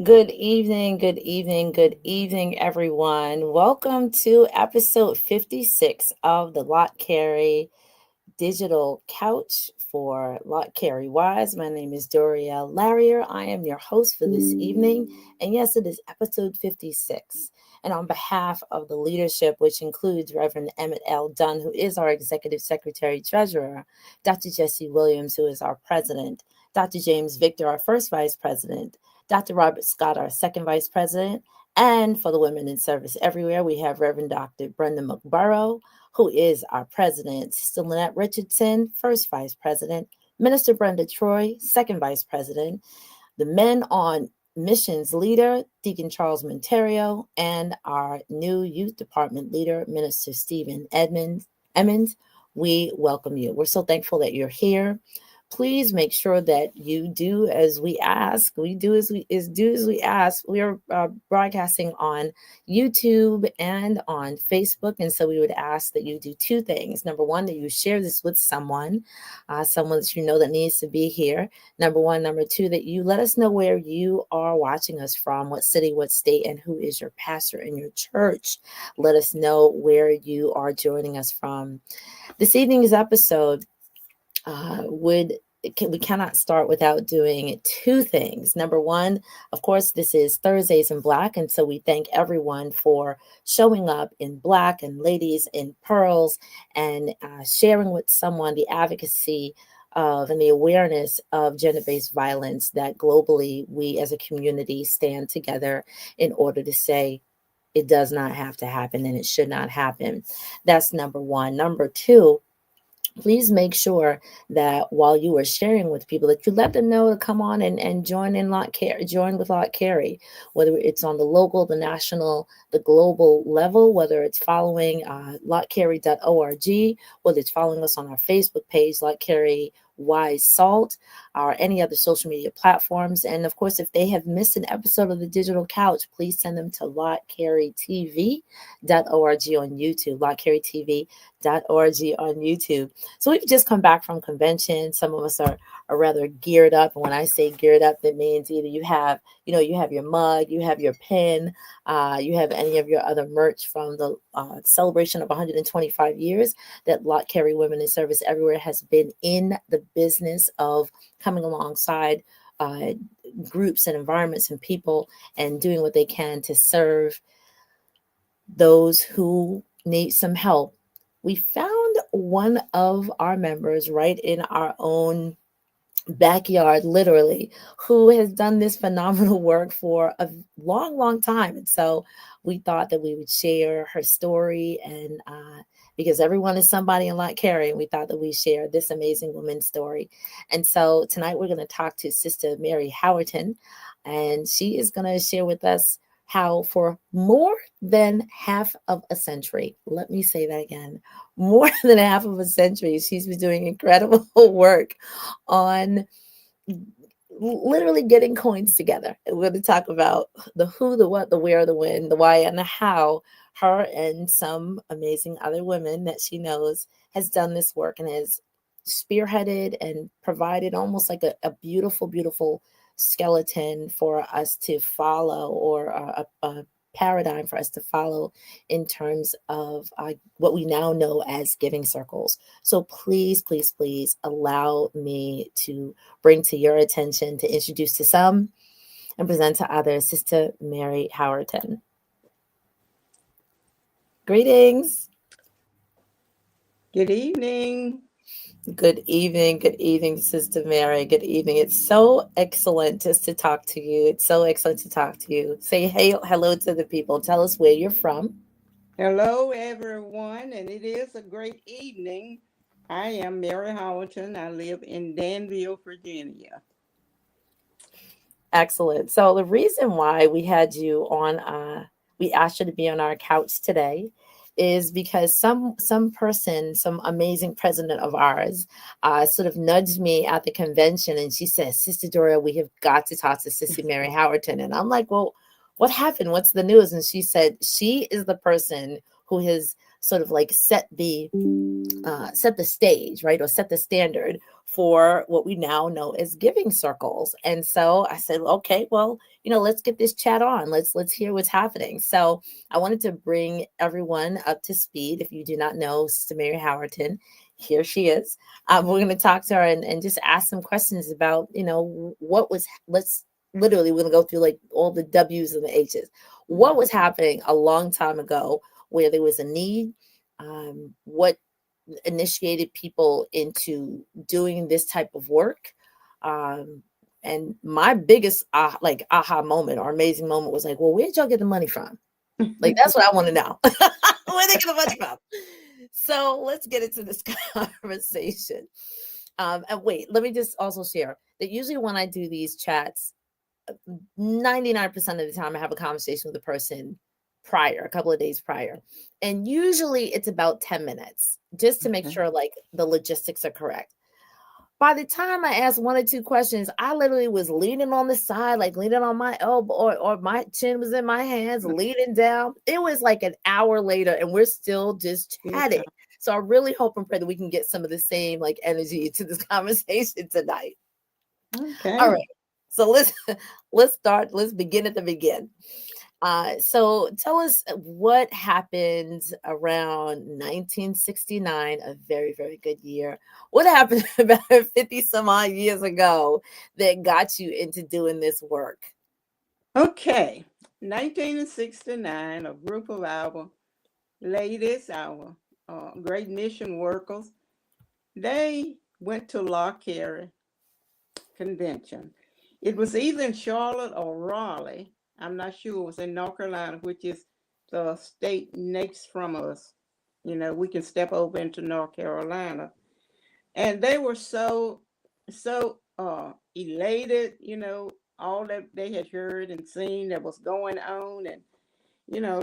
Good evening, everyone. Welcome to episode 56 of the Lott Carey Digital Couch for Lott Carey Wise. My name is Dorielle Larrier. I am your host for this evening. And yes, it is episode 56. And on behalf of the leadership, which includes Reverend Emmett L. Dunn, who is our Executive Secretary Treasurer, Dr. Jesse Williams, who is our President, Dr. James Victor, our First Vice President, Dr. Robert Scott, our Second Vice President, and for the Women in Service Everywhere, we have Reverend Dr. Brenda McBurrow, who is our president, Sister Lynette Richardson, first vice president, Minister Brenda Troy, second vice president, the Men on Missions leader, Deacon Charles Monterio, and our new youth department leader, Minister Stephen Emmons. We welcome you. We're so thankful that you're here. Please make sure that you do as we ask. We do as we ask. We are broadcasting on YouTube and on Facebook, and so we would ask that you do two things. Number one, that you share this with someone that you know that needs to be here. Number one. Number two, that you let us know where you are watching us from, what city, what state, and who is your pastor in your church. Let us know where you are joining us from. This evening's episode we cannot start without doing two things. Number one, of course, this is Thursdays in Black, and so we thank everyone for showing up in Black and ladies in pearls and sharing with someone the advocacy of and the awareness of gender-based violence, that globally we as a community stand together in order to say it does not have to happen and it should not happen. That's number one. Number two, please make sure that while you are sharing with people, that you let them know to come on and join with Lott Carey, whether it's on the local, the national, the global level, whether it's following lottcarey.org, whether it's following us on our Facebook page, Lott Carey Wise Salt, or any other social media platforms. And of course, if they have missed an episode of the Digital Couch, please send them to lottcareytv.org on YouTube, lottcareytv.org on YouTube. So we've just come back from convention. Some of us are rather geared up. And when I say geared up, that means either you have your mug, you have your pen, you have any of your other merch from the celebration of 125 years that Lott Carey Women in Service Everywhere has been in the business of coming alongside groups and environments and people and doing what they can to serve those who need some help. We found one of our members right in our own backyard, literally, who has done this phenomenal work for a long time. And so we thought that we would share her story, and because everyone is somebody in Lott Carey, and we thought that we share this amazing woman's story. And so tonight we're going to talk to Sister Mary Howerton, and she is going to share with us how for more than half of a century, let me say that again, more than half of a century, she's been doing incredible work on literally getting coins together. And we're going to talk about the who, the what, the where, the when, the why, and the how. Her and some amazing other women that she knows has done this work and has spearheaded and provided almost like a beautiful skeleton for us to follow, or a paradigm for us to follow in terms of what we now know as giving circles. So please allow me to bring to your attention, to introduce to some and present to others, Sister Mary Howerton. Greetings. Good evening. Good evening, Sister Mary. Good evening. It's so excellent just to talk to you. It's so excellent to talk to you. Say hello to the people. Tell us where you're from. Hello, everyone, and it is a great evening. I am Mary Howerton. I live in Danville, Virginia. Excellent. So the reason why we had you on, we asked you to be on our couch today, is because some amazing president of ours sort of nudged me at the convention, and she said, Sister Doria, we have got to talk to Sister Mary Howerton. And I'm like, well, what happened? What's the news? And she said she is the person who has sort of like set the stage, right, or set the standard for what we now know as giving circles. And so I said, okay, well, let's get this chat on. Let's hear what's happening. So I wanted to bring everyone up to speed. If you do not know Sister Mary Howerton, here she is. We're going to talk to her and just ask some questions about, what was, we're going to go through like all the W's and the H's. What was happening a long time ago where there was a need? What initiated people into doing this type of work? And my biggest aha moment or amazing moment was like, well, where'd y'all get the money from? Like, that's what I want to know. Where they get the money from? So let's get into this conversation. And wait, let me just also share that usually when I do these chats, 99% of the time I have a conversation with the person prior, a couple of days prior. And usually it's about 10 minutes just to make sure like the logistics are correct. By the time I asked one or two questions, I literally was leaning on the side, like leaning on my elbow, or my chin was in my hands, leaning down. It was like an hour later and we're still just chatting. So I really hope and pray that we can get some of the same like energy to this conversation tonight. Okay. All right. So let's start. Let's begin at the beginning. So tell us what happened around 1969, a very, very good year. What happened about 50 some odd years ago that got you into doing this work? Okay. 1969, a group of our ladies, our great mission workers, they went to Lott Carey convention. It was either in Charlotte or Raleigh. I'm not sure. It was in North Carolina, which is the state next from us. We can step over into North Carolina. And they were so elated, all that they had heard and seen that was going on. And,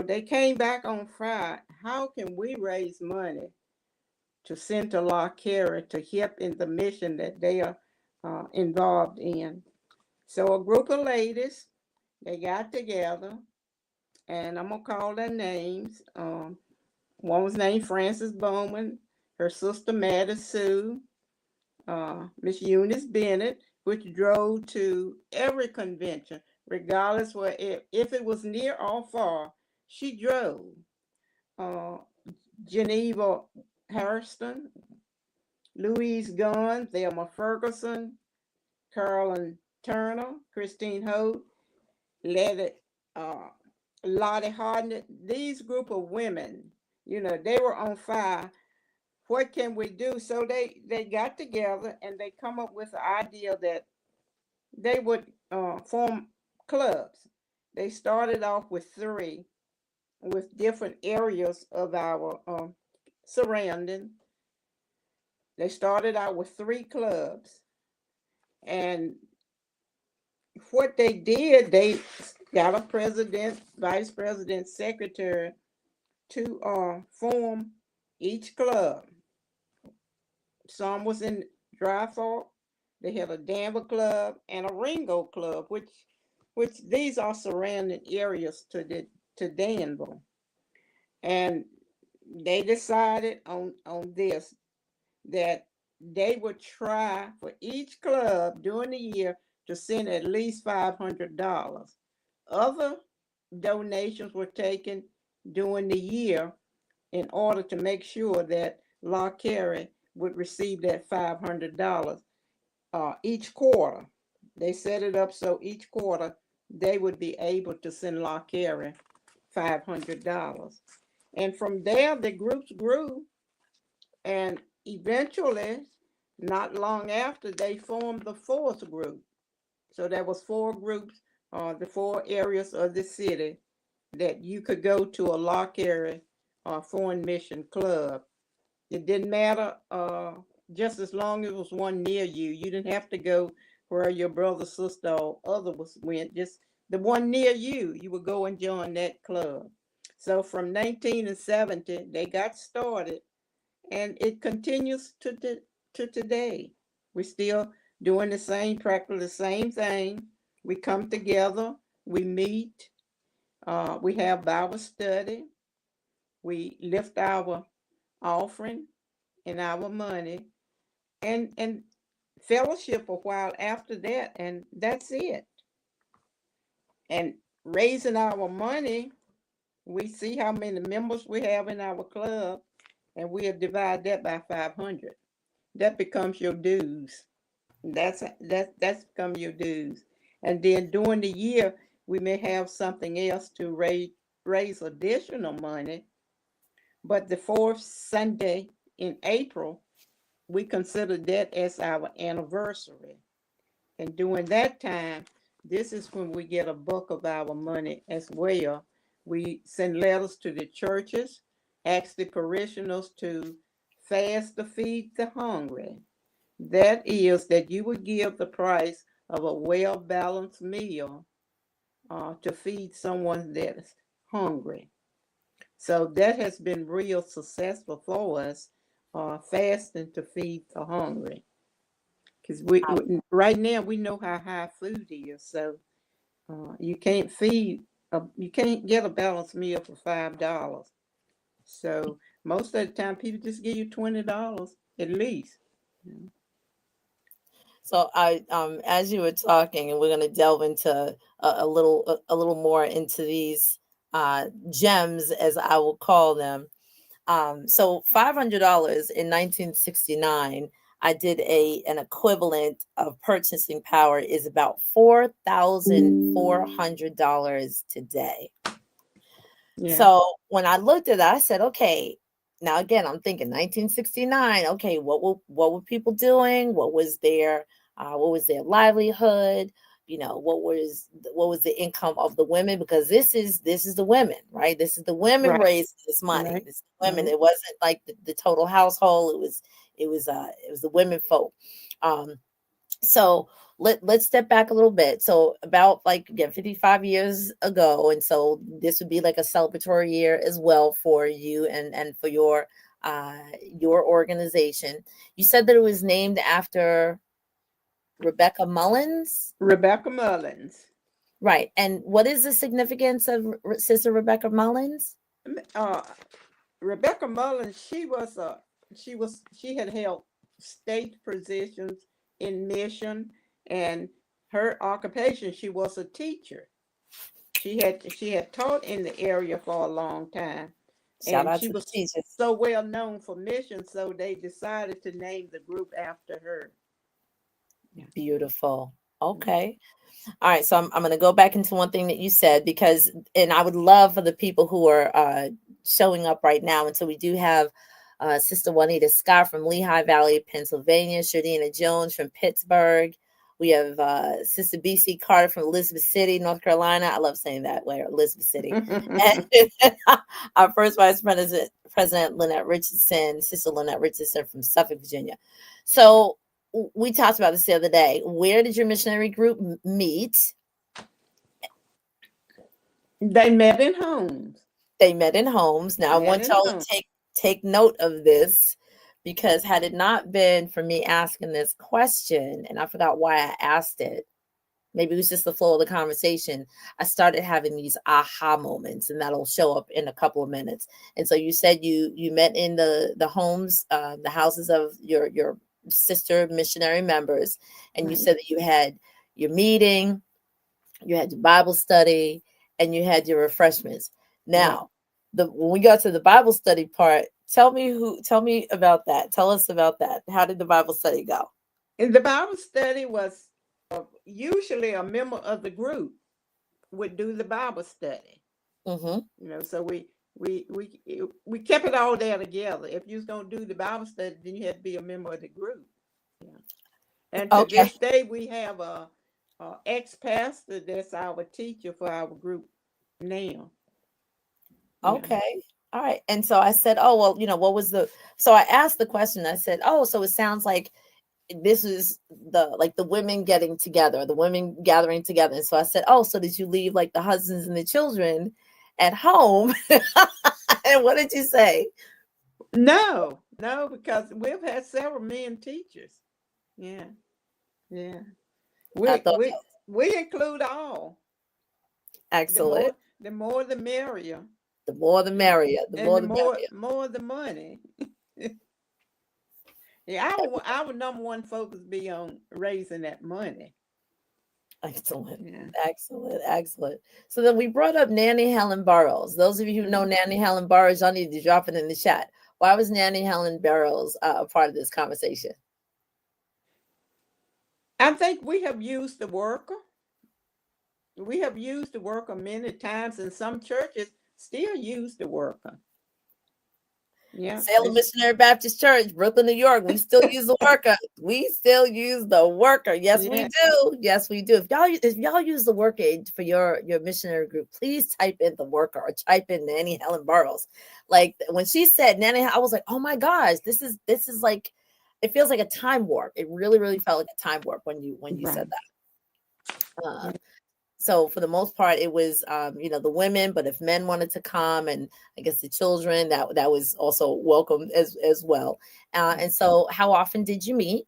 they came back on Friday. How can we raise money to send to Lott Carey to help in the mission that they are involved in? So a group of ladies, they got together, and I'm gonna call their names. One was named Frances Bowman, her sister Maddie Sue, Miss Eunice Bennett, which drove to every convention, regardless if it was near or far, she drove. Uh, Geneva Harrison, Louise Gunn, Thelma Ferguson, Carolyn Turner, Christine Holt, Letty, Lottie Hardnett. These group of women, they were on fire. What can we do? So they got together and they come up with the idea that they would form clubs. They started off with 3, with different areas of our surrounding. They started out with 3 clubs, and what they did, they got a president, vice president, secretary to form each club. Some was in Dry Fork. They had a Danville club and a Ringo club, which these are surrounding areas to Danville. And they decided on this, that they would try for each club during the year to send at least $500. Other donations were taken during the year in order to make sure that Lott Carey would receive that $500 each quarter. They set it up so each quarter they would be able to send Lott Carey $500. And from there, the groups grew, and eventually, not long after, they formed the 4th group. So there was 4 groups, the 4 areas of the city that you could go to a Lott Carey foreign mission club. It didn't matter, just as long as it was one near you. You didn't have to go where your brother, sister, or other went. Just the one near you, you would go and join that club. So from 1970, they got started, and it continues to today. We're still doing the same, practice the same thing. We come together, we meet, we have Bible study, we lift our offering and our money and fellowship a while after that, and that's it. And raising our money, we see how many members we have in our club, and we'll divide that by 500. That becomes your dues. That's become your dues. And then during the year, we may have something else to raise additional money. But the fourth Sunday in April, we consider that as our anniversary. And during that time, this is when we get a bulk of our money as well. We send letters to the churches, ask the parishioners to fast to feed the hungry. That is, that you would give the price of a well balanced meal to feed someone that's hungry. So that has been real successful for us, fasting to feed the hungry. Because we right now we know how high food is, so you can't you can't get a balanced meal for $5. So most of the time, people just give you $20 at least. So as you were talking, and we're going to delve into a little more into these gems, as I will call them. So $500 in 1969, I did an equivalent of purchasing power is about $4,400 today. Yeah. So when I looked at that, I said, okay, now again, I'm thinking 1969. Okay, what were people doing? What was their livelihood? You know, what was the income of the women? Because this is the women, right? This is the women Right. raising this money. Right. This is the women. Right. It wasn't like the total household. It was the women folk. So let's step back a little bit. So about like again 55 years ago, and so this would be like a celebratory year as well for you and for your organization. You said that it was named after Rebecca Mullins. Rebecca Mullins. Right. And what is the significance of Sister Rebecca Mullins? Rebecca Mullins, she had held state positions in mission, and her occupation, she was a teacher. She had taught in the area for a long time, Shout and out she to the was teachers. so well known for mission, so they decided to name the group after her. Beautiful. Okay. All right, so I'm going to go back into one thing that you said, because, and I would love for the people who are showing up right now. And so we do have Sister Juanita Scott from Lehigh Valley, Pennsylvania, Shardina Jones from Pittsburgh. We have Sister BC Carter from Elizabeth City, North Carolina. I love saying that way, Elizabeth City. And our first Vice President Lynette Richardson, Sister Lynette Richardson from Suffolk, Virginia. So we talked about this the other day. Where did your missionary group meet? They met in homes. They met in homes. Now I want y'all to take note of this, because had it not been for me asking this question, and I forgot why I asked it, maybe it was just the flow of the conversation, I started having these aha moments, and that'll show up in a couple of minutes. And so you said you met in the homes, the houses of your sister missionary members, and you said that you had your meeting, you had your Bible study, and you had your refreshments. Now, when we got to the Bible study part, tell me about that. Tell us about that. How did the Bible study go? And the Bible study was usually a member of the group would do the Bible study. Mm-hmm. You know, so we kept it all there together. If you was gonna do the Bible study, then you had to be a member of the group. Yeah. And to this day, we have a ex-pastor that's our teacher for our group now. Okay. Yeah. All right. And so I said, oh, well, what was so I asked the question, I said, oh, so it sounds like this is the women getting together, the women gathering together. And so I said, oh, so did you leave like the husbands and the children at home? And what did you say? No, because we've had several men teachers. Yeah. We include all. Excellent. The more the merrier. The more the merrier. The And more the the merrier. more the money. Yeah, our number one focus be on raising that money. Excellent. Yeah. Excellent. Excellent. So then we brought up Nanny Helen Burroughs. Those of you who know Mhm. Nanny Helen Burroughs, y'all need to drop it in the chat. Why was Nanny Helen Burroughs a part of this conversation? I think we have used the worker. We have used the worker many times, and some churches still use the worker. Yeah. Salem Missionary Baptist Church, Brooklyn, New York. We still use the worker. We still use the worker. Yes, we Yeah. do. Yes, we do. If y'all use the worker for your missionary group, please type in the worker or type in Nanny Helen Burroughs. Like when she said Nanny, I was like, oh my gosh, this is like, it feels like a time warp. It really, really felt like a time warp when you said Right. that. Yeah. So for the most part, it was the women, but if men wanted to come, and I guess the children, that was also welcome as well. And so how often did you meet?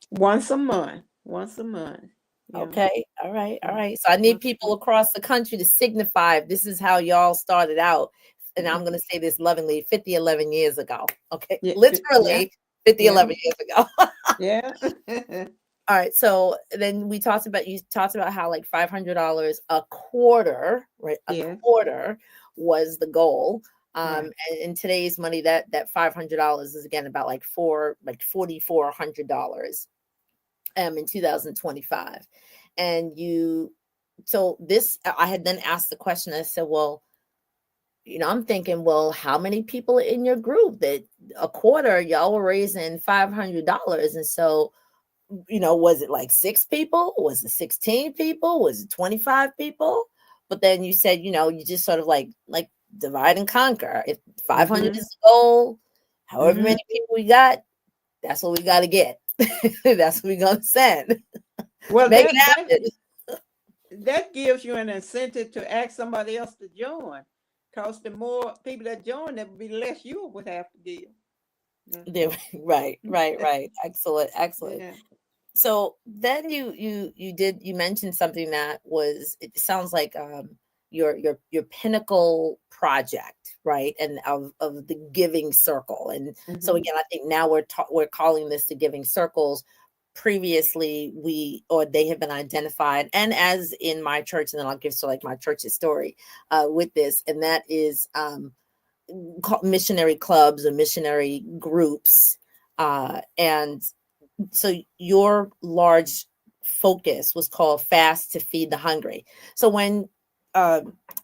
Once a month. Once a month. Yeah. Okay, all right, all Yeah. right. So I need Once people across the country to signify if this is how y'all started out. And I'm going to say this lovingly, 50, 11 years ago. Okay, Yeah. Yeah. literally 50, Yeah. 11 years ago. Yeah. All right. So then you talked about how like $500 a quarter, right? A Yeah. quarter was the goal. Right. And in today's money, that $500 is again about like $4,400 in 2025. And so this, I had then asked the question. I said, well, I'm thinking, well, how many people are in your group that a quarter y'all were raising $500? And so was it like 6 people? Was it 16 people? Was it 25 people? But then you said, you just sort of like divide and conquer. If 500 Mm-hmm. is the goal, however Mm-hmm. many people we got, that's what we got to get. That's what we're going to send. Well, Make it happen. that gives you an incentive to ask somebody else to join. Because the more people that join, there would be less you would have to give. Yeah, right, right, right. Excellent, excellent. Yeah. So then you mentioned something that it sounds like your pinnacle project, right? And of the giving circle. And so Mm-hmm. again, I think now we're calling this the giving circles. Previously they have been identified, and as in my church, and then I'll give so like my church's story with this, and that is missionary clubs or missionary groups, and so your large focus was called Fast to Feed the Hungry. So when uh,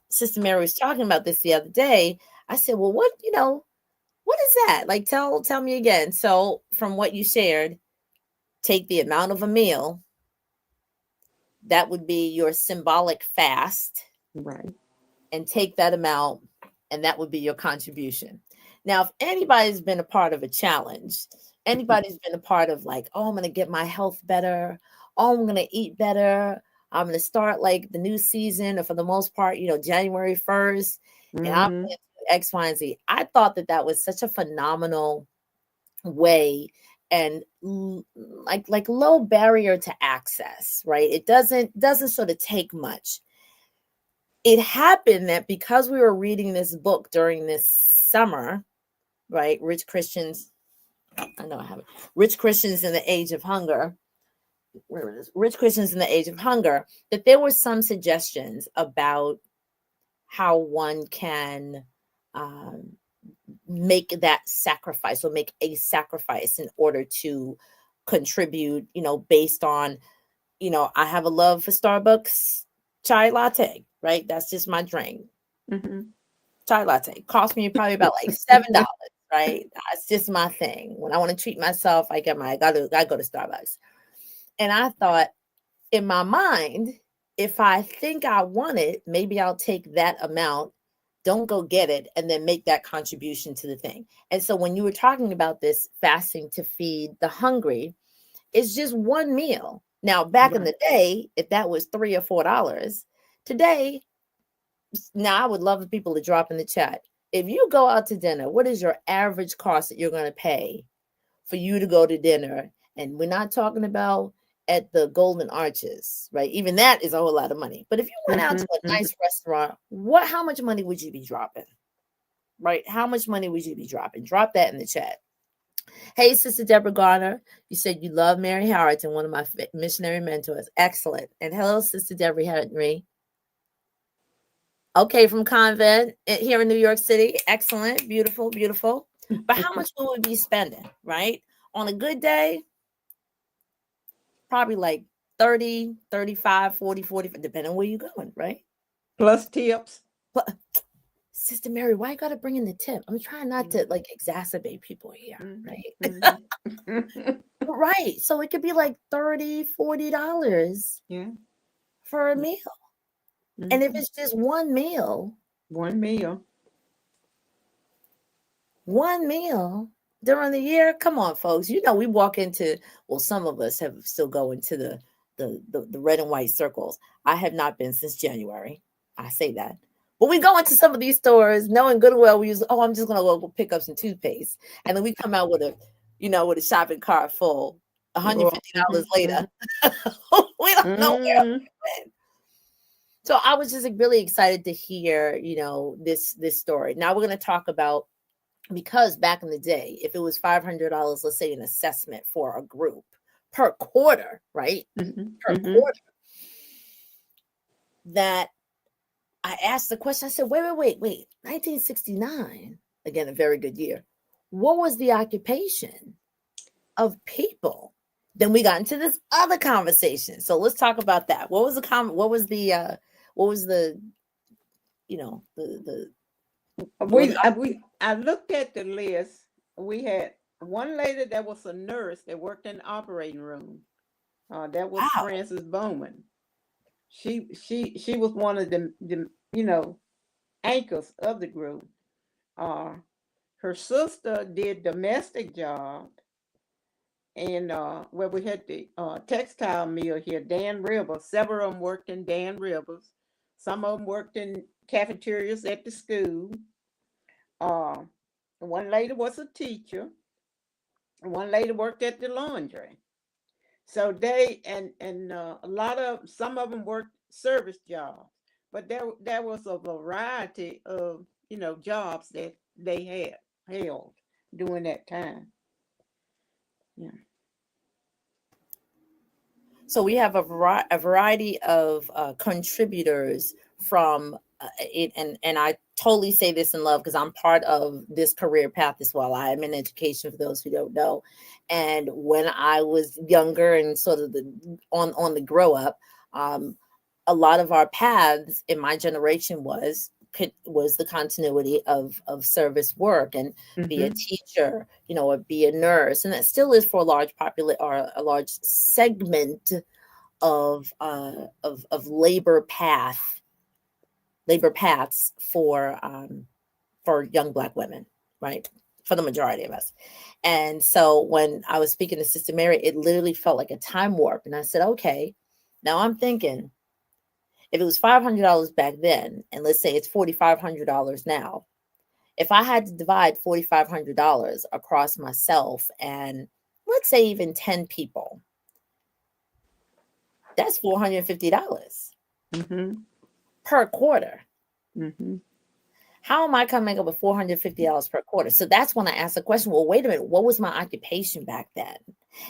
Sister Mary was talking about this the other day, I said, well, what is that? Like, tell me again. So from what you shared, take the amount of a meal, that would be your symbolic fast, Right. and take that amount, and that would be your contribution. Now, if anybody's been a part of a challenge, anybody's been a part of like, oh, I'm going to get my health better. Oh, I'm going to eat better. I'm going to start like the new season, or for the most part, January 1st, and I'm Mm-hmm. going to do X, Y, and Z. I thought that was such a phenomenal way, and like low barrier to access, right? It doesn't sort of take much. It happened that because we were reading this book during this summer, right? Rich Christians, I know I have it. Rich Christians in the Age of Hunger. Where it is? Rich Christians in the Age of Hunger. That there were some suggestions about how one can make that sacrifice, or make a sacrifice in order to contribute, based on, I have a love for Starbucks chai latte, right? That's just my drink. Mm-hmm. Chai latte cost me probably about like $7, right? That's just my thing. When I want to treat myself, I go to Starbucks. And I thought in my mind, if I think I want it, maybe I'll take that amount, don't go get it, and then make that contribution to the thing. And so when you were talking about this fasting to feed the hungry, it's just one meal. Now, back in Right. the day, if that was $3 or $4, today, now I would love the people to drop in the chat. If you go out to dinner, what is your average cost that you're going to pay for you to go to dinner? And we're not talking about at the Golden Arches, right? Even that is a whole lot of money. But if you went out Mm-hmm. to a Mm-hmm. nice restaurant, how much money would you be dropping? right? How much money would you be dropping? Drop that in the chat. Hey, Sister Deborah Garner, you said you love Mary Howerton, one of my missionary mentors. Excellent. And hello, Sister Deborah Henry. Okay, from Convent here in New York City. Excellent. Beautiful, beautiful. But how much will we be spending, right? On a good day, probably like 30, 35, 40, 40, depending on where you're going, right? Plus tips. But Sister Mary, why you gotta bring in the tip? I'm trying not to like exacerbate people here, right? Right. So it could be like $30, $40 for a meal. And if it's just one meal during the year, come on, folks. You know, we walk into, well, some of us have still go into the red and white circles. I have not been since January. I say that. But we go into some of these stores knowing good and well we use, I'm just gonna go pick up some toothpaste. And then we come out with a shopping cart full $150 later. We don't know where we went. So I was just really excited to hear, this story. Now we're going to talk about, because back in the day, if it was $500, let's say an assessment for a group per quarter, right? Per quarter, that I asked the question, I said, wait, 1969, again, a very good year. What was the occupation of people? Then we got into this other conversation. So let's talk about that. What was the I looked at the list. We had one lady that was a nurse that worked in the operating room. That was Frances Bowman. She was one of the anchors of the group. Her sister did domestic job, and where we had the textile mill here, Dan Rivers. Several of them worked in Dan Rivers. Some of them worked in cafeterias at the school. One lady was a teacher. One lady worked at the laundry. So they and some of them worked service jobs, but there was a variety of jobs that they had held during that time. Yeah. So we have a variety of contributors from it, and I totally say this in love because I'm part of this career path as well. I am in education, for those who don't know. And when I was younger and sort of on the grow up, a lot of our paths in my generation was the continuity of service work, and be a teacher, or be a nurse, and that still is for a large a large segment of labor paths for young Black women, right? For the majority of us. And so when I was speaking to Sister Mary, it literally felt like a time warp. And I said, okay, now I'm thinking, if it was $500 back then, and let's say it's $4,500 now, if I had to divide $4,500 across myself and let's say even 10 people, that's $450 per quarter. How am I coming up with $450 per quarter? So that's when I asked the question, well, wait a minute, what was my occupation back then?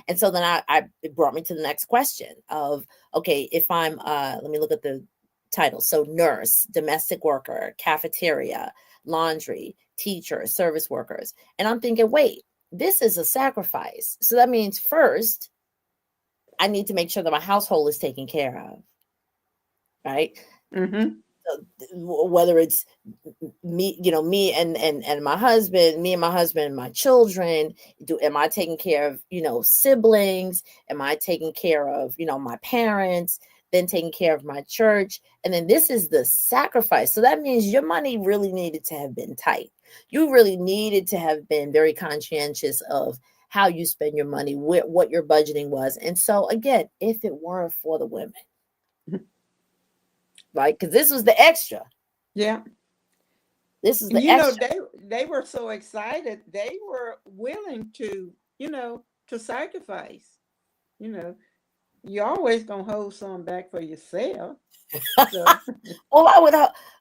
And so then it brought me to the next question of, okay, if I'm, let me look at the title. So nurse, domestic worker, cafeteria, laundry, teacher, service workers. And I'm thinking, wait, this is a sacrifice. So that means first, I need to make sure that my household is taken care of, right? Whether it's me, me and my husband, and my children, am I taking care of, siblings? Am I taking care of, my parents, then taking care of my church? And then this is the sacrifice. So that means your money really needed to have been tight. You really needed to have been very conscientious of how you spend your money, what your budgeting was. And so again, if it weren't for the women, right? Because this was the extra. Yeah. This is the extra. They were so excited. They were willing to, to sacrifice. You're always going to hold some back for yourself. So Well, I would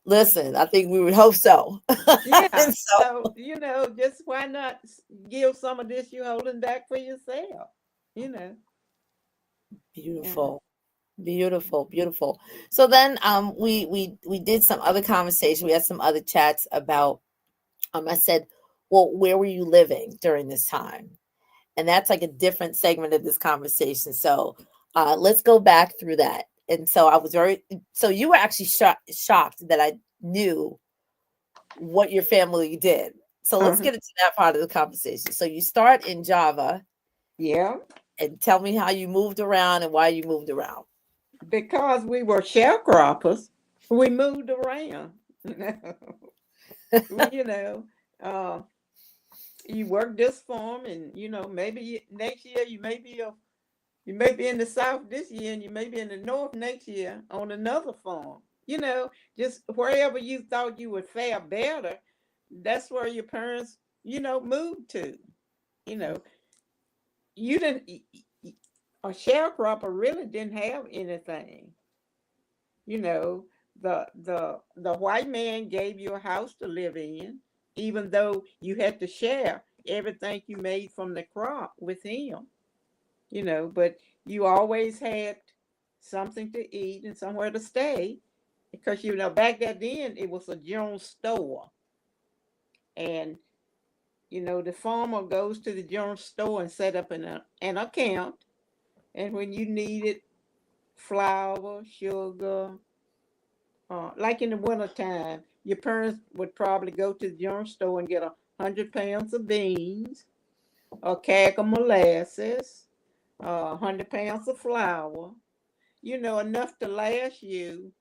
listen. I think we would hope so. yeah, And so so just why not give some of this you holding back for yourself? You know, yeah. beautiful. Beautiful, beautiful. So then we did some other conversation. We had some other chats about I said, well, where were you living during this time? And that's like a different segment of this conversation. So let's go back through that. And so I was so you were actually shocked that I knew what your family did. So let's Uh-huh. get into that part of the conversation. So you start in Java Yeah, and tell me how you moved around and why you moved around. because we were sharecroppers, we moved around. We, uh, you work this farm, and maybe next year you may be in the south this year, and you may be in the north next year on another farm. Just wherever you thought you would fare better, that's where your parents, moved to. You know, you didn't. A sharecropper really didn't have anything. You know, the white man gave you a house to live in, even though you had to share everything you made from the crop with him. But you always had something to eat and somewhere to stay, because back then it was a general store, and the farmer goes to the general store and set up an account, and when you needed flour, sugar, like in the wintertime, your parents would probably go to the general store and get 100 pounds of beans, a keg of molasses, 100 pounds of flour, enough to last you,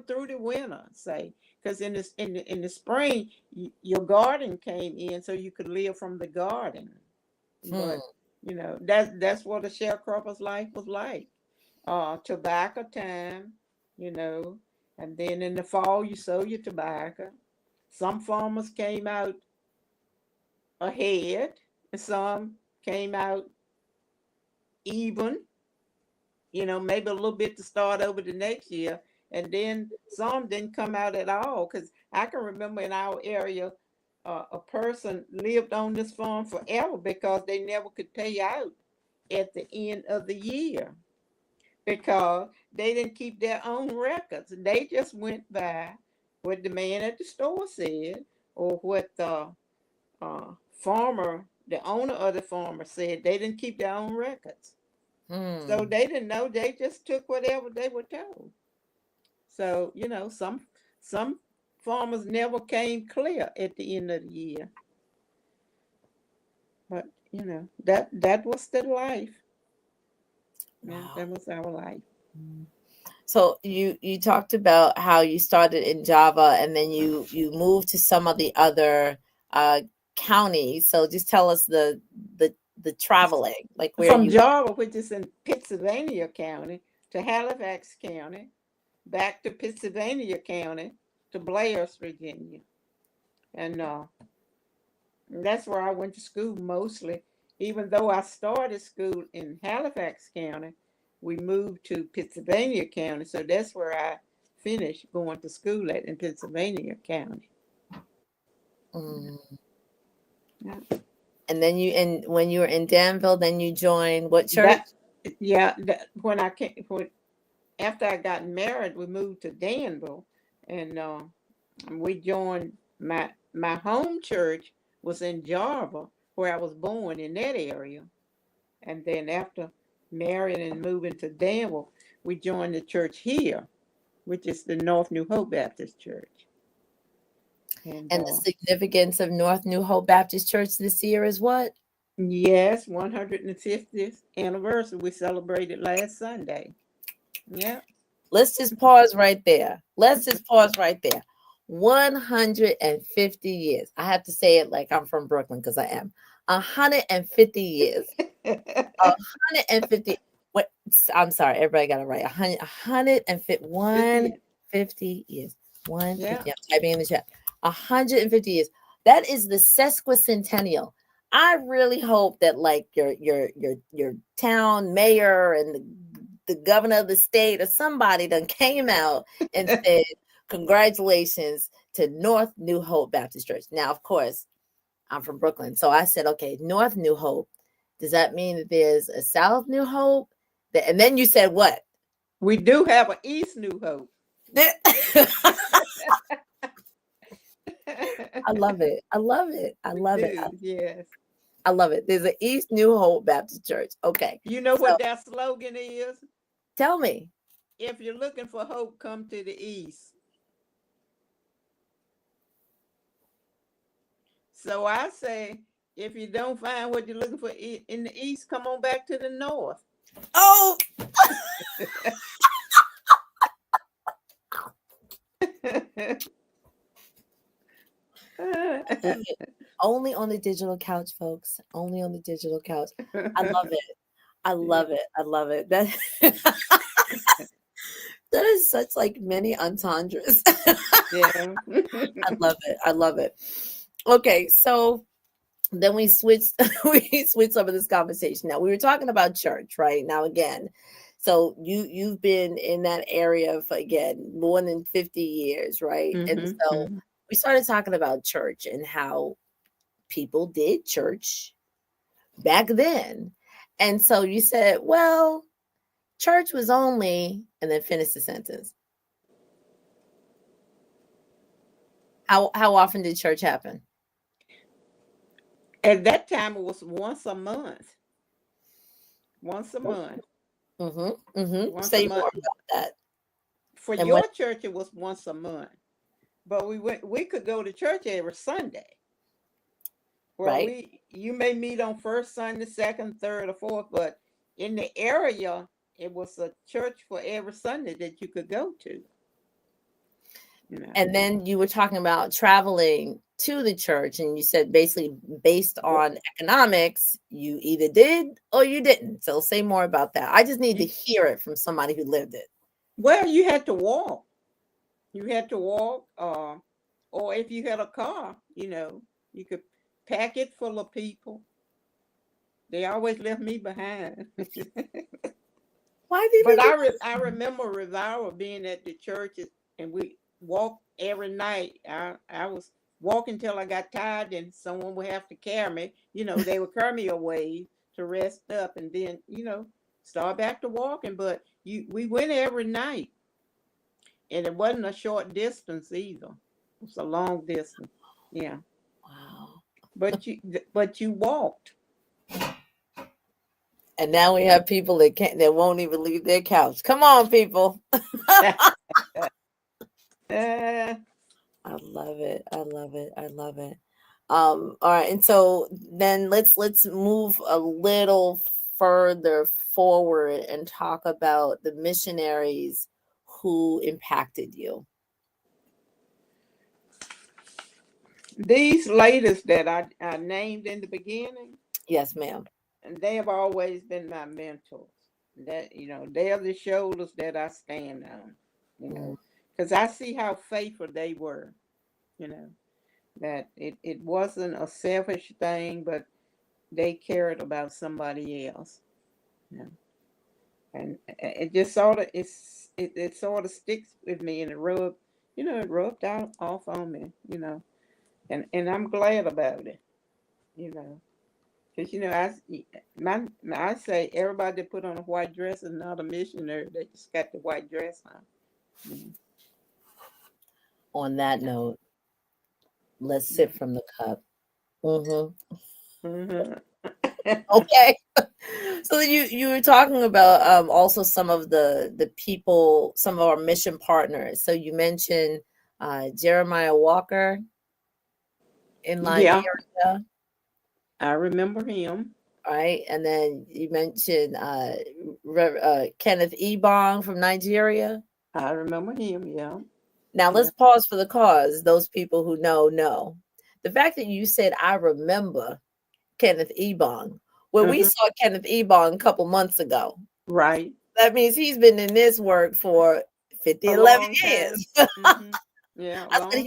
through the winter, say, because in the spring, your garden came in, so you could live from the garden. Hmm. But that's what a sharecropper's life was like. Tobacco time, you know, and then in the fall you sow your tobacco. Some farmers came out ahead, and some came out even, maybe a little bit to start over the next year. And then some didn't come out at all. Because I can remember in our area, a person lived on this farm forever because they never could pay out at the end of the year, because they didn't keep their own records. They just went by what the man at the store said, or what the farmer, the owner of the farmer, said. They didn't keep their own records. So Hmm. they didn't know. They just took whatever they were told. So, some farmers never came clear at the end of the year. But, that was the life. Yeah, Wow. that was our life. So you talked about how you started in Java and then you moved to some of the other uh, counties. So just tell us the traveling, like where From you. Java, which is in Pittsylvania County, to Halifax County, back to Pittsylvania County, to Blairs, Virginia. And that's where I went to school mostly. Even though I started school in Halifax County, we moved to Pittsylvania County. So that's where I finished going to school at, in Pittsylvania County. Mm. Yeah. And then and when you were in Danville, then you joined what church? That, yeah, when I came, after I got married, we moved to Danville, and we joined my home church was in Java, where I was born in that area. And then after marrying and moving to Danville, we joined the church here, which is the North New Hope Baptist Church. And And the significance of North New Hope Baptist Church this year is what? yes, 150th anniversary we celebrated last Sunday. Yeah. Let's just pause right there. Let's just pause right there. 150 years. I have to say it like I'm from Brooklyn because I am. 150 years. 150. What? I'm sorry, everybody got it right. 150. 50. 150 years. Yeah. 150. I'm typing in the chat. 150 years. That is the sesquicentennial. I really hope that like your town mayor and the the governor of the state or somebody done came out and said, congratulations to North New Hope Baptist Church. Now, of course, I'm from Brooklyn. So I said, okay, North New Hope. Does that mean that there's a South New Hope? And then you said what? We do have an East New Hope. I love it. I love it. I love it. Yes. I love it. There's an East New Hope Baptist Church. Okay. You know what that slogan is? Tell me. If you're looking for hope, come to the East. So I say, if you don't find what you're looking for in the East, come on back to the North. Oh. Only on the digital couch, folks. Only on the digital couch. I love it. I love it. I love it. That that is such like many entendres. Yeah. I love it. I love it. Okay, so then we switched some of this conversation. Now we were talking about church, right? Now again, so you've been in that area for again more than 50 years, right? And so we started talking about church and how people did church back then. And so you said, well, church was only, and then finish the sentence. How often did church happen? At that time, it was once a month. Once a month. Say more about that. For your church, it was once a month. But we could go to church every Sunday. Well, right. You may meet on first Sunday, second, third, or fourth, but in the area, it was a church for every Sunday that you could go to. You know. And then you were talking about traveling to the church, and you said basically based on economics, you either did or you didn't. So say more about that. I just need to hear it from somebody who lived it. Well, you had to walk. You had to walk, or if you had a car, you could pack it full of people. They always left me behind. Why did? But I remember revival being at the church, and we walked every night. I was walking till I got tired, and someone would have to carry me. They would carry me away to rest up, and then start back to walking. But we went every night, and it wasn't a short distance either. It was a long distance. Yeah. Wow. But you walked. And now we have people that won't even leave their couch. Come on, people. I love it. I love it. I love it. All right. And so then let's move a little further forward and talk about the missionaries who impacted you. These ladies that I named in the beginning. Yes, ma'am. And they have always been my mentors. That they are the shoulders that I stand on. Because I see how faithful they were. That it wasn't a selfish thing, but they cared about somebody else. And it just sort of it sort of sticks with me, and it rubbed out off on me. And I'm glad about it. Because I say everybody that put on a white dress is not a missionary. They just got the white dress on. On that note, let's sip from the cup. Okay. So you were talking about also some of the people, some of our mission partners. So you mentioned Jeremiah Walker in Liberia. Yeah. I remember him. Right. And then you mentioned Kenneth Ebong from Nigeria. I remember him, yeah. Now let's pause for the cause. Those people who know. The fact that you said, I remember Kenneth Ebong. Well, we saw Kenneth Ebong a couple months ago. Right. That means he's been in this work for 11 years. Yeah, I said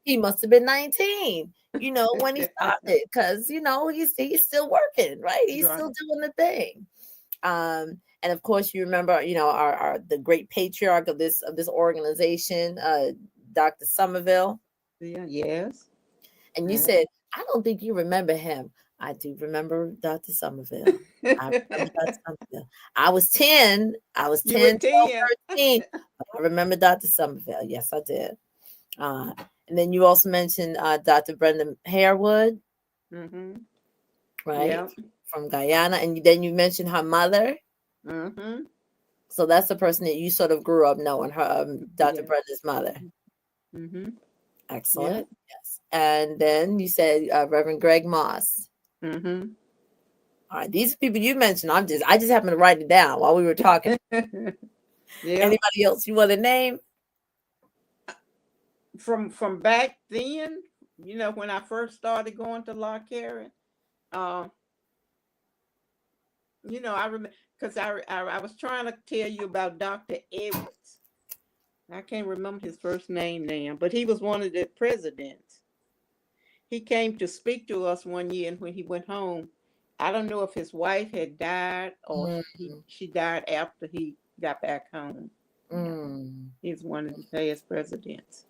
he must have been 19, when he started, because, he's still working, right? He's still doing the thing. And And of course, you remember, our the great patriarch of this organization, Dr. Somerville. Yeah, yes. And you Yeah. said, I don't think you remember him. I do remember Dr. Somerville. I remember Dr. Somerville. I was 10. I was You were 10, 12, 10. 13. But I remember Dr. Somerville. Yes, I did. And then you also mentioned Dr. Brenda Harewood, Mm-hmm. right? Yeah. From Guyana. And then you mentioned her mother. Mm-hmm. So that's the person that you sort of grew up knowing, her, Dr. Yeah. Brenda's mother. Mm-hmm. Yeah. Excellent. Yes. And then you said Reverend Greg Moss. Mm-hmm. All right, these people you mentioned, I just happened to write it down while we were talking. Yeah. Anybody else you want to name? From back then, when I first started going to Lott Carey, uh, I remember because I was trying to tell you about Dr. Edwards. I can't remember his first name now, but he was one of the presidents. He came to speak to us one year, and when he went home, I don't know if his wife had died or Mm, she died after he got back home. Yeah, mm, he's one of the past presidents.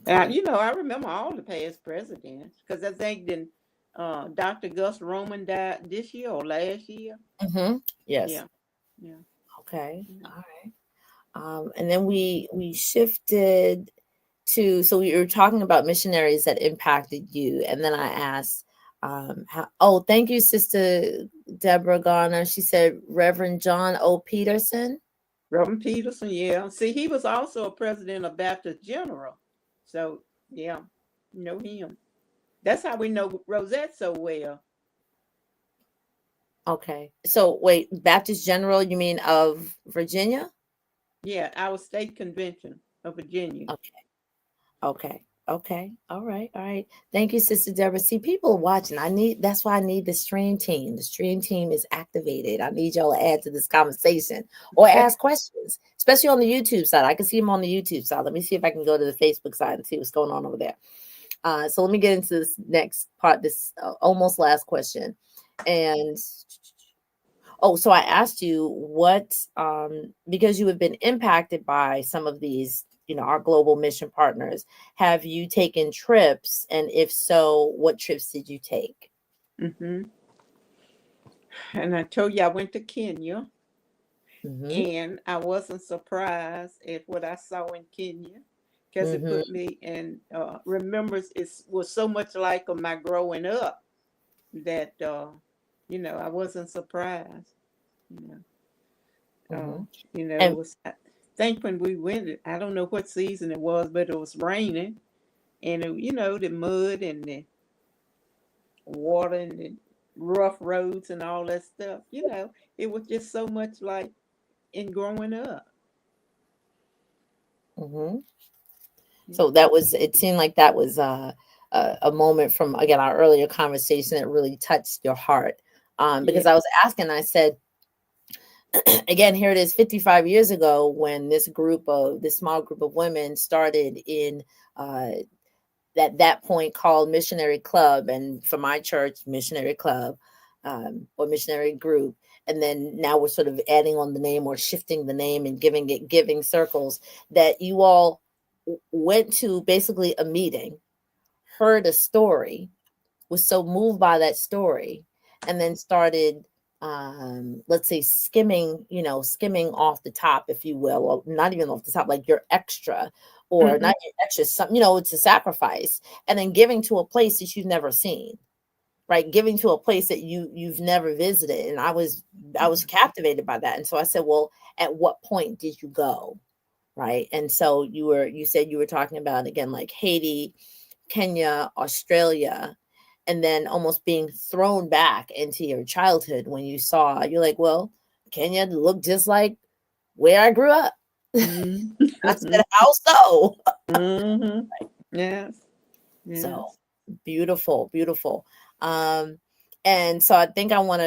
okay. I remember all the past presidents because I think then Dr. Gus Roman died this year or last year. Yes. Yeah, yeah, Okay. yeah. All right. And then we shifted to, so we were talking about missionaries that impacted you, and then I asked, thank you, Sister Deborah Garner. She said Reverend John O. Peterson. Robert Peterson, yeah. See, he was also a president of Baptist General. So, yeah, you know him. That's how we know Rosette so well. Okay. So wait, Baptist General, you mean of Virginia? Yeah, our state convention of Virginia. Okay. Okay. Okay. All right. All right. Thank you, Sister Deborah. See, people watching. That's why I need the stream team. The stream team is activated. I need y'all to add to this conversation or ask questions, especially on the YouTube side. I can see them on the YouTube side. Let me see if I can go to the Facebook side and see what's going on over there. So let me get into this next part, this almost last question. And so I asked you what, because you have been impacted by some of these, our global mission partners, have you taken trips? And if so, what trips did you take? Hmm. And I told you I went to Kenya, Mm-hmm. and I wasn't surprised at what I saw in Kenya because it Mm-hmm. put me in remembers it was so much like of my growing up that I wasn't surprised. You know. Mm-hmm. It And was, I think when we went, I don't know what season it was, but it was raining. And, the mud and the water and the rough roads and all that stuff, it was just so much like in growing up. mm-hmm. Yeah. So it seemed like that was a moment from, again, our earlier conversation that really touched your heart. Yeah. Because I was asking, I said, again, here it is 55 years ago when this small group of women started in that point called Missionary Club, and for my church, Missionary Club, or Missionary Group. And then now we're sort of adding on the name or shifting the name and giving circles, that you all went to basically a meeting, heard a story, was so moved by that story, and then started, let's say, skimming off the top, if you will, or not even off the top, like your extra, or Hmm. not your extra, something, it's a sacrifice, and then giving to a place that you've never seen, right? Giving to a place that you've never visited. And I was captivated by that. And so I said, well, at what point did you go? Right. And so you said you were talking about, again, like Haiti, Kenya, Australia, and then almost being thrown back into your childhood when you're like, well, Kenya looked just like where I grew up. Hmm. I said, how so? Hmm. Yes. So Yes. beautiful, beautiful. Um, and so I think I want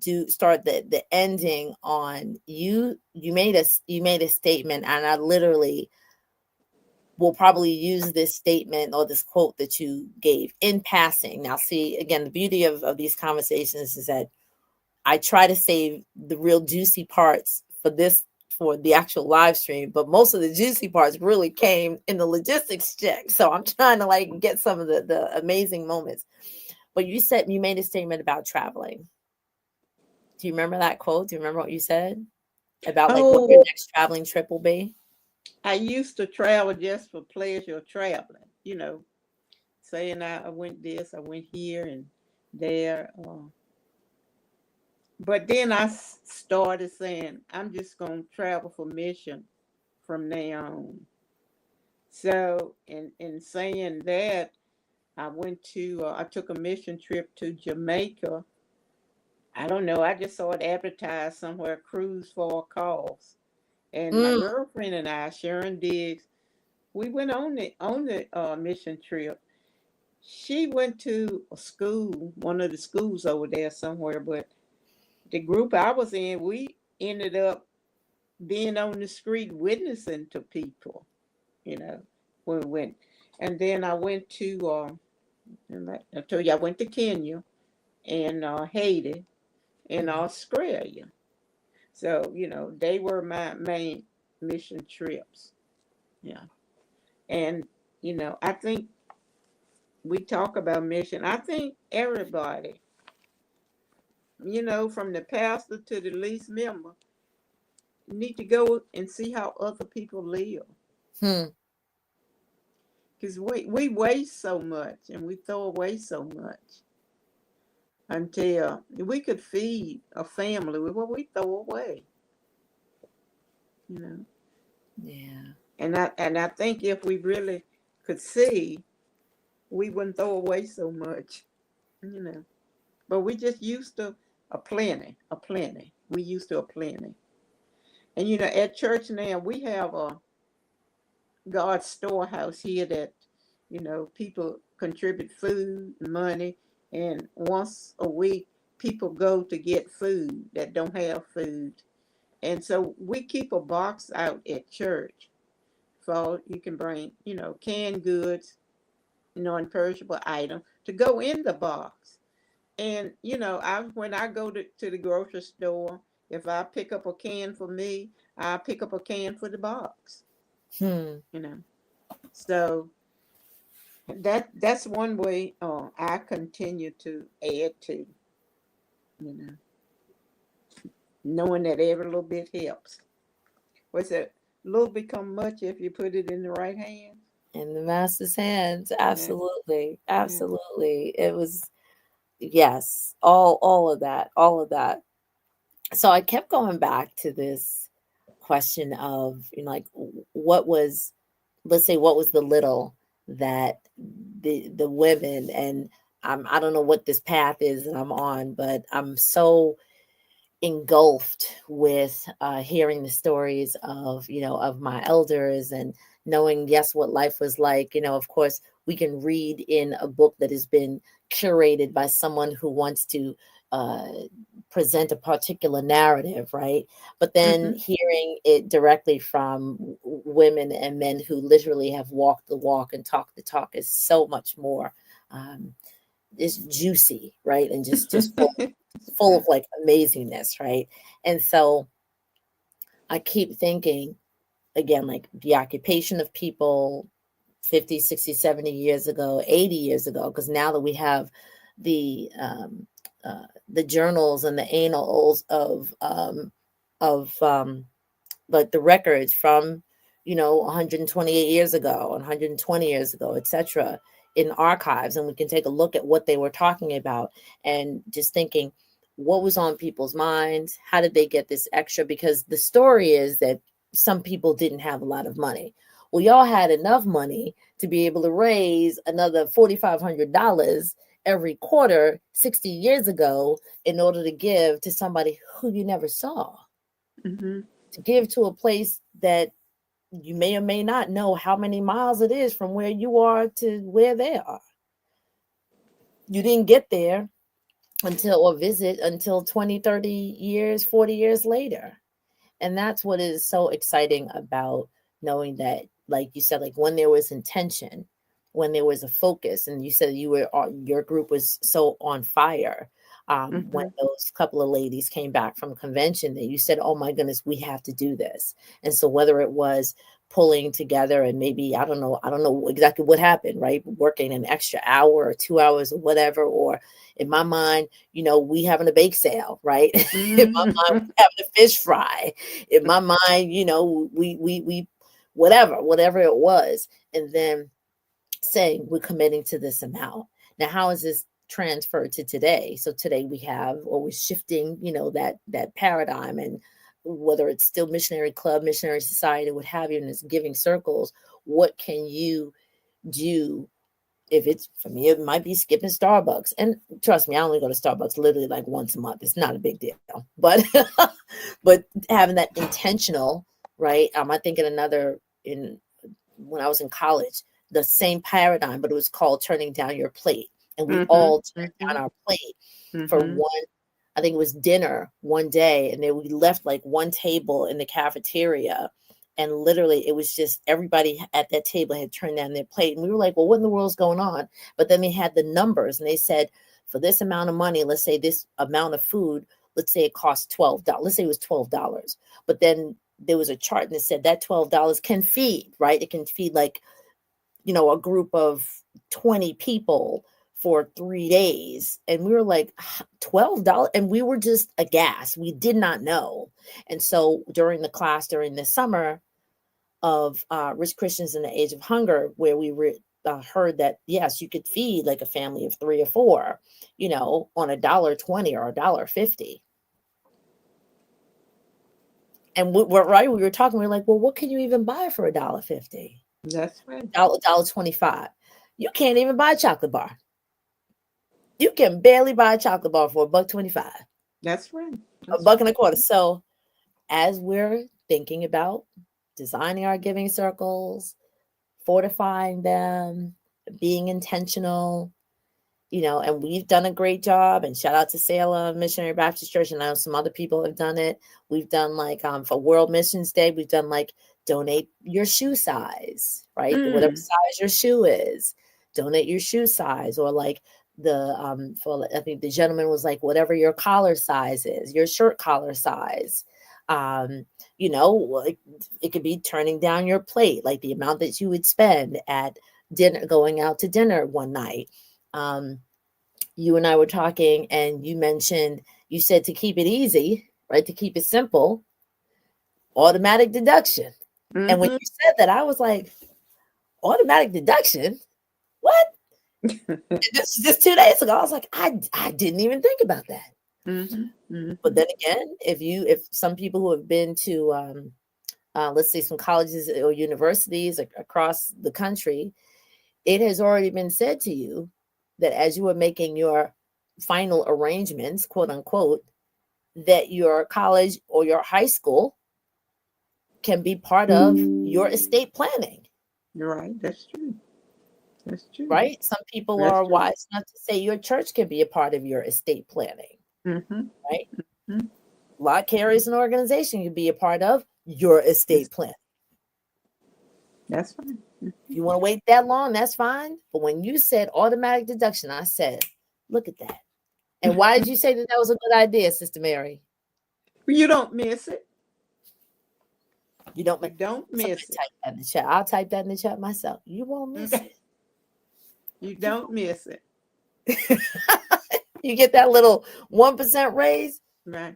to start the ending on you. You made a statement, and I literally will probably use this statement or this quote that you gave in passing. Now, see, again, the beauty of these conversations is that I try to save the real juicy parts for the actual live stream, but most of the juicy parts really came in the logistics check. So I'm trying to like get some of the amazing moments. But you made a statement about traveling. Do you remember that quote? Do you remember what you said about like what your Oh, next traveling trip will be? I used to travel just for pleasure of traveling, saying I went this, I went here and there. But then I started saying, I'm just going to travel for mission from now on. So, in saying that, I took a mission trip to Jamaica. I don't know, I just saw it advertised somewhere, cruise for a cause. And my Mm, girlfriend and I, Sharon Diggs, we went on the mission trip. She went to a school, one of the schools over there somewhere, but the group I was in, we ended up being on the street witnessing to people, you know, when we went. And then I went to, I told you I went to Kenya and Haiti and mm, Australia. So, they were my main mission trips. Yeah. And, I think we talk about mission. I think everybody, from the pastor to the least member, need to go and see how other people live. hmm. Because we waste so much and we throw away so much until we could feed a family with what we throw away, you know. Yeah. And I think if we really could see, we wouldn't throw away so much, you know. But we just used to a plenty, a plenty. We used to a plenty. And at church now we have a God's storehouse here that, people contribute food, money, and once a week people go to get food that don't have food. And so we keep a box out at church for you can bring, canned goods, non-perishable item to go in the box. And I when I go to the grocery store, if I pick up a can for me, I pick up a can for the box, Hmm. you know. So that's one way I continue to add to, you know, knowing that every little bit helps. What's that? Little become much if you put it in the right hands. In the master's hands. Yeah, Absolutely. yeah. Absolutely. It was, yes, all of that, all of that. So I kept going back to this question of, like, what was, let's say, what was the little that the women, and I don't know what this path is that I'm on, but I'm so engulfed with hearing the stories of of my elders, and knowing, yes, what life was like. Of course we can read in a book that has been curated by someone who wants to uh, present a particular narrative, right? But then Mm-hmm. hearing it directly from women and men who literally have walked the walk and talked the talk is so much more, um, it's juicy, right? And just full of like amazingness, right? And so I keep thinking again, like the occupation of people 50, 60, 70 years ago, 80 years ago, because now that we have the the journals and the annals of like the records from 128 years ago, 120 years ago, etc., in archives, and we can take a look at what they were talking about, and just thinking what was on people's minds, how did they get this extra, because the story is that some people didn't have a lot of money. Well, y'all had enough money to be able to raise another $4,500 every quarter 60 years ago in order to give to somebody who you never saw, Mm-hmm. to give to a place that you may or may not know how many miles it is from where you are to where they are. You didn't get there or visit until 20, 30 years, 40 years later. And that's what is so exciting about knowing that, like you said, like when there was intention, when there was a focus, and you said your group was so on fire. when those couple of ladies came back from convention, that you said, oh my goodness, we have to do this. And so whether it was pulling together and maybe, I don't know exactly what happened, right? Working an extra hour or 2 hours or whatever, or in my mind, we having a bake sale, right? In my mind, we having a fish fry. In my mind, we whatever it was. And then saying we're committing to this amount. Now, how is this transferred to today? So today we have, or we're shifting, that paradigm, and whether it's still missionary club, missionary society, what have you, and it's giving circles, what can you do? If it's, for me, it might be skipping Starbucks. And trust me, I only go to Starbucks literally like once a month. It's not a big deal. But but having that intentional, right? I think when I was in college, the same paradigm, but it was called turning down your plate. And we all turned down our plate for one, I think it was dinner one day. And then we left like one table in the cafeteria. And literally, it was just everybody at that table had turned down their plate. And we were like, well, what in the world's going on? But then they had the numbers, and they said, for this amount of money, let's say this amount of food, let's say it costs $12. Let's say it was $12. But then there was a chart that said that $12 can feed, right? It can feed like, a group of 20 people for 3 days. And we were like, $12? And we were just aghast. We did not know. And so during the class, during the summer of Rich Christians in the Age of Hunger, where we heard that, yes, you could feed like a family of 3 or 4, on $1.20 or $1.50. And we were talking, we were like, well, what can you even buy for $1.50? That's right. $1.25. You can't even buy a chocolate bar. You can barely buy a chocolate bar for $1.25. That's right. $1.25. So as we're thinking about designing our giving circles, fortifying them, being intentional, and we've done a great job. And shout out to Salem Missionary Baptist Church. And I know some other people have done it. We've done like for World Missions Day, we've done like donate your shoe size, right? Whatever size your shoe is, donate your shoe size. Or like I think the gentleman was like, whatever your collar size is, your shirt collar size. It could be turning down your plate, like the amount that you would spend at dinner, going out to dinner one night. You and I were talking, and you said to keep it easy, right? To keep it simple, automatic deduction. And when you said that, I was like, automatic deduction? What? This is just 2 days ago. I was like, I didn't even think about that. But then again, if some people who have been to, let's say, some colleges or universities across the country, it has already been said to you that as you are making your final arrangements, quote unquote, that your college or your high school can be part of your estate planning. You're right. That's true. That's true. Right? Some people are wise enough to say your church can be a part of your estate planning. Right? Lott Carey is an organization you can be a part of your estate planning. That's fine. You want to wait that long, that's fine. But when you said automatic deduction, I said, look at that. And why did you say that was a good idea, Sister Mary? You don't miss it. You don't miss it. Type that in the chat. I'll type that in the chat myself. You won't miss it. You don't miss it. You get that little 1% raise. Right.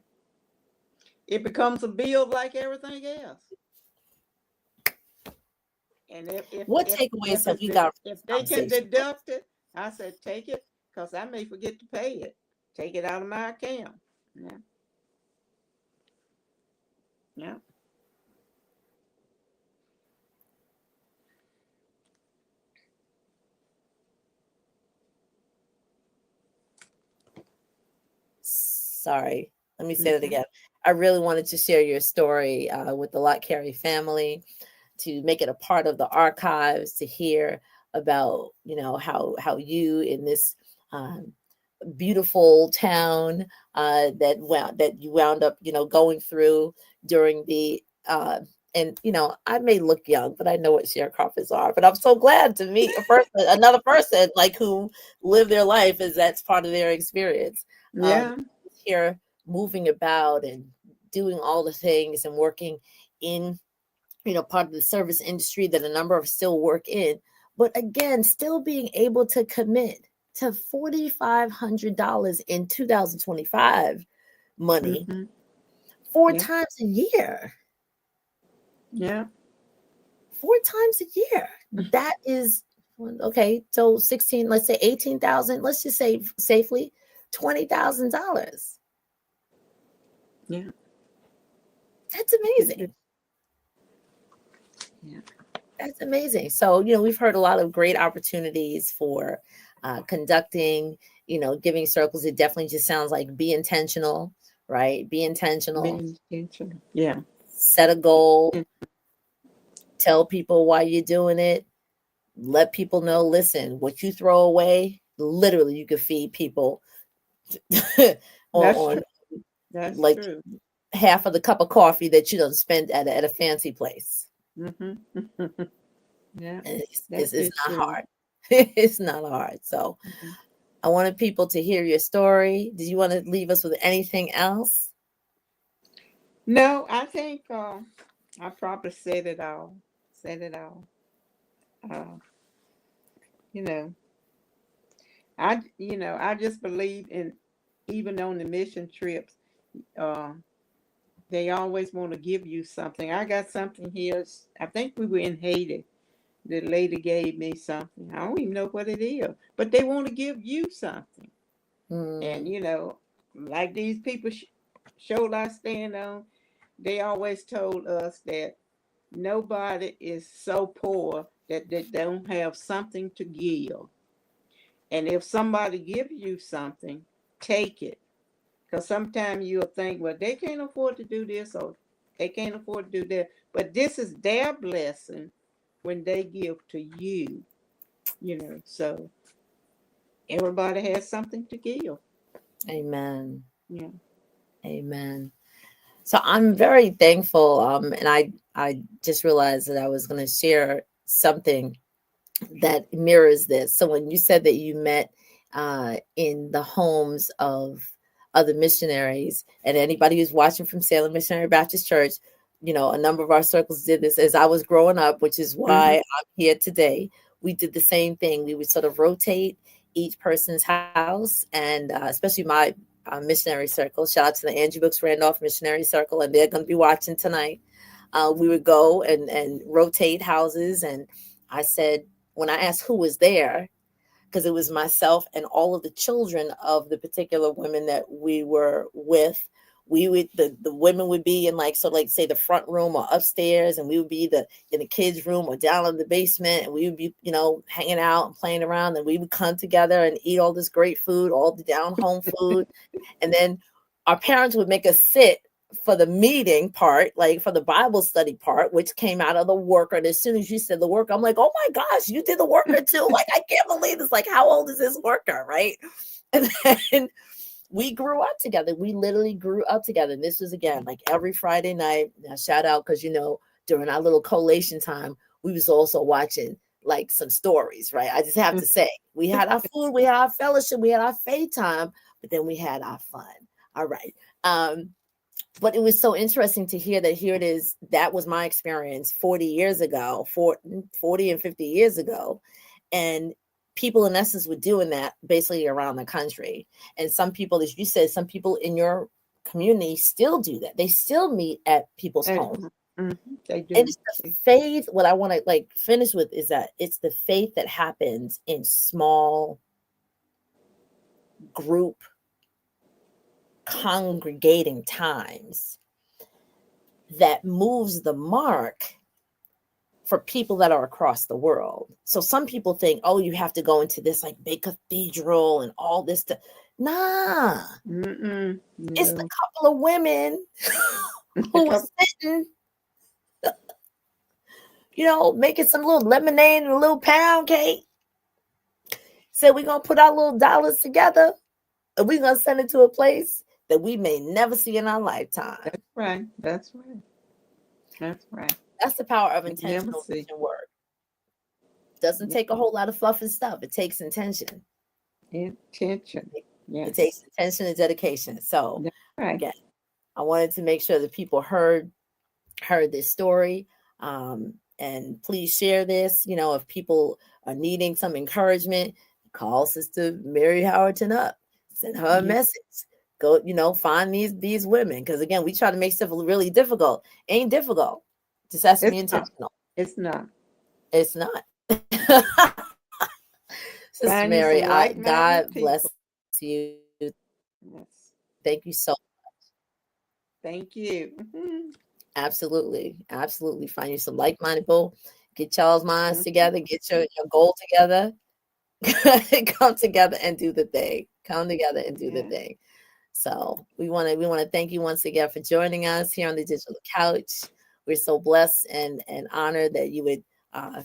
It becomes a bill like everything else. And what takeaways have we got? If they can deduct it, I said take it, because I may forget to pay it. Take it out of my account. Yeah. Sorry, let me say that again. I really wanted to share your story with the Lott Carey family, to make it a part of the archives, to hear about, how you in this beautiful town that you wound up, going through during the and I may look young, but I know what sharecroppers are. But I'm so glad to meet another person like who lived their life as that's part of their experience. Yeah. Here, moving about and doing all the things and working in part of the service industry that a number of still work in, but again, still being able to commit to $4,500 in 2025 money Mm-hmm. 4 Yeah. times a year. Yeah. 4 times a year. That is okay. So 16, let's say 18,000. Let's just say safely $20,000. Yeah. That's It, amazing. it, yeah. That's amazing. So, we've heard a lot of great opportunities for conducting, giving circles. It definitely just sounds like be intentional, right? Be intentional, Being intentional. Yeah. set a goal, tell people why you're doing it, let people know, listen, what you throw away, literally, you could feed people That's true. on That's like true. half of the cup of coffee that you don't spend at a fancy place. Mm-hmm. Yeah. And That it's is not true. hard. It's not hard. So Mhm. I wanted people to hear your story. Did you want to leave us with anything else? No, I think I probably said it all. Said it all. Uh, you know, I just believe in, even on the mission trips, uh, they always want to give you something. I got something here. I think we were in Haiti. The lady gave me something. I don't even know what it is, but they want to give you something. And Mm, like these people showed I stand on, they always told us that nobody is so poor that they don't have something to give. And if somebody gives you something, take it. Because sometimes you'll think, well, they can't afford to do this or they can't afford to do that. But this is their blessing when they give to you. So everybody has something to give. amen. Yeah. Amen. So I'm very thankful. And I just realized that I was going to share something that mirrors this. So when you said that you met in the homes of other missionaries, and anybody who's watching from Salem Missionary Baptist Church, a number of our circles did this as I was growing up, which is why Mm-hmm. I'm here today. We did the same thing. We would sort of rotate each person's house, and especially my missionary circle. Shout out to the Angie Brooks Randolph Missionary Circle, and they're going to be watching tonight. We would go and rotate houses, and I said, when I asked who was there, because it was myself and all of the children of the particular women that we were with, the women would be in like, so like say the front room or upstairs, and we would be in the kids room or down in the basement, and we would be hanging out and playing around, and we would come together and eat all this great food, all the down home food. And then our parents would make us sit for the meeting part, like for the Bible study part, which came out of the worker. And as soon as you said the worker, I'm like, oh my gosh, you did the worker too. Like, I can't believe this. Like, how old is this worker? Right. And then we grew up together. We literally grew up together. And this was again, like every Friday night. Now, shout out, because, during our little collation time, we was also watching like some stories, right? I just have to say, we had our food, we had our fellowship, we had our faith time, but then we had our fun. All right. But it was so interesting to hear that here it is. That was my experience 40 years ago, 40 and 50 years ago. And people in essence were doing that basically around the country. And some people, as you said, some people in your community still do that. They still meet at people's homes. Mm-hmm. They And do. it's the faith. What I want to like finish with is that it's the faith that happens in small group congregating times that moves the mark for people that are across the world. So some people think, oh, you have to go into this like big cathedral and all this stuff. Nah, Mm-mm. it's the No. couple of women A who was couple. sitting, making some little lemonade and a little pound cake. Said we're gonna put our little dollars together and we're gonna send it to a place that we may never see in our lifetime. That's right. That's right. That's right. That's the power of You never intentional see. vision work. Doesn't Yeah. take a whole lot of fluff and stuff. It takes intention. Intention. It takes Yes. intention and dedication. So That's right. again, I wanted to make sure that people heard this story. And please share this. If people are needing some encouragement, call Sister Mary Howerton up, send her a Yeah. message. Go, find these women. Because again, we try to make stuff really difficult. Ain't difficult. Just has to be It's not. intentional. It's not. It's not. Sister Find you Mary, some like-minded God bless people. you. Yes. Thank you so. Thank you. Absolutely. Absolutely. Find you some like-minded people. Get y'all's minds Mhm. together. Get your goal together. Come together and do the thing. Come together and do the Yeah. thing. So we want to thank you once again for joining us here on the Digital Couch. We're so blessed and honored that you would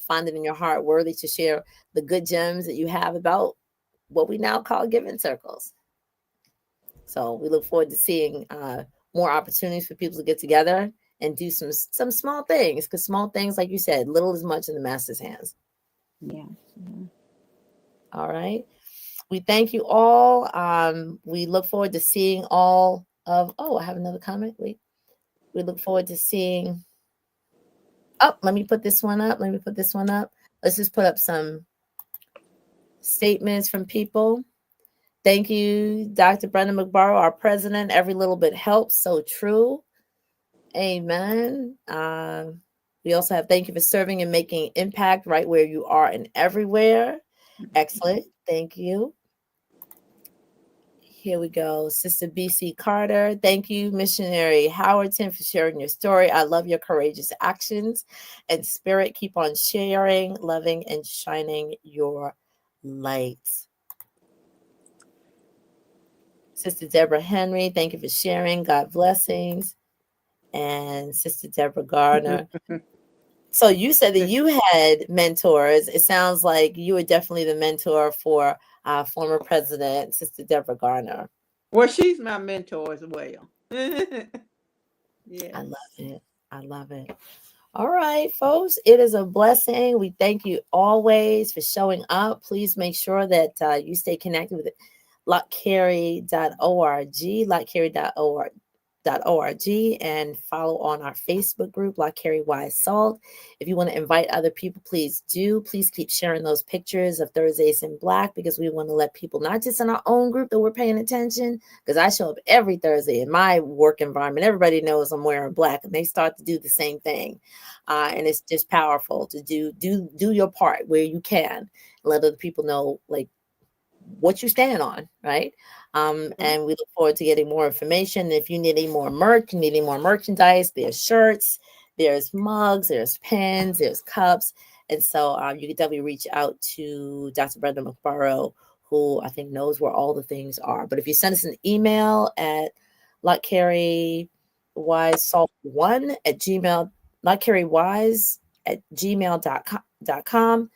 find it in your heart worthy to share the good gems that you have about what we now call giving circles. So we look forward to seeing more opportunities for people to get together and do some small things, because small things, like you said, little is much in the master's hands. Yeah. All right. We thank you all. We look forward to seeing all of, I have another comment. Wait. We look forward to seeing, let me put this one up. Let's just put up some statements from people. Thank you, Dr. Brenda McBarrow, our president. Every little bit helps. So true. Amen. We also have thank you for serving and making impact right where you are and everywhere. Excellent. Thank you. Here we go. Sister BC Carter. Thank you, Missionary Howerton, for sharing your story. I love your courageous actions and spirit. Keep on sharing, loving, and shining your light. Sister Deborah Henry, thank you for sharing. God blessings. And Sister Deborah Gardner. So you said that you had mentors. It sounds like you were definitely the mentor for former President, Sister Deborah Gardner. Well, she's my mentor as well. Yes. I love it. I love it. All right, folks, it is a blessing. We thank you always for showing up. Please make sure that you stay connected with lottcarey.org, lottcarey.org, and follow on our Facebook group, Lott Carey Wise Salt. If you want to invite other people, please do. Please keep sharing those pictures of Thursdays in Black, because we want to let people, not just in our own group, that we're paying attention, because I show up every Thursday in my work environment. Everybody knows I'm wearing black, and they start to do the same thing. And it's just powerful to do your part where you can. Let other people know, like, what you stand on, right? And we look forward to getting more information. If you need any more merch, you need any more merchandise, there's shirts, there's mugs, there's pens, there's cups. And so you can definitely reach out to Dr. Brenda McBarrow, who I think knows where all the things are. But if you send us an email at lottcarey.wisesalt1 at gmail, lottcarey.wise@gmail.com.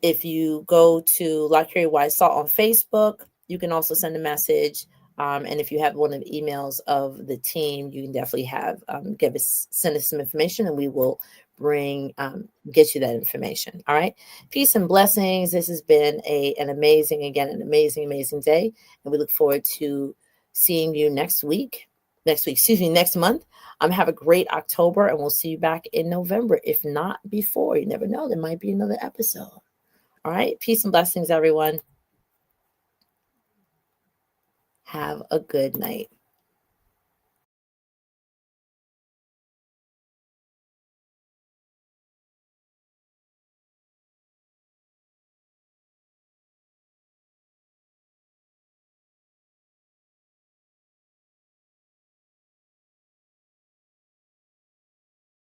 If you go to Lott Carey Wise Salt on Facebook, you can also send a message. And if you have one of the emails of the team, you can definitely send us some information, and we will get you that information. All right. Peace and blessings. This has been an amazing day. And we look forward to seeing you next month. Have a great October, and we'll see you back in November. If not before, you never know, there might be another episode. All right. Peace and blessings, everyone. Have a good night.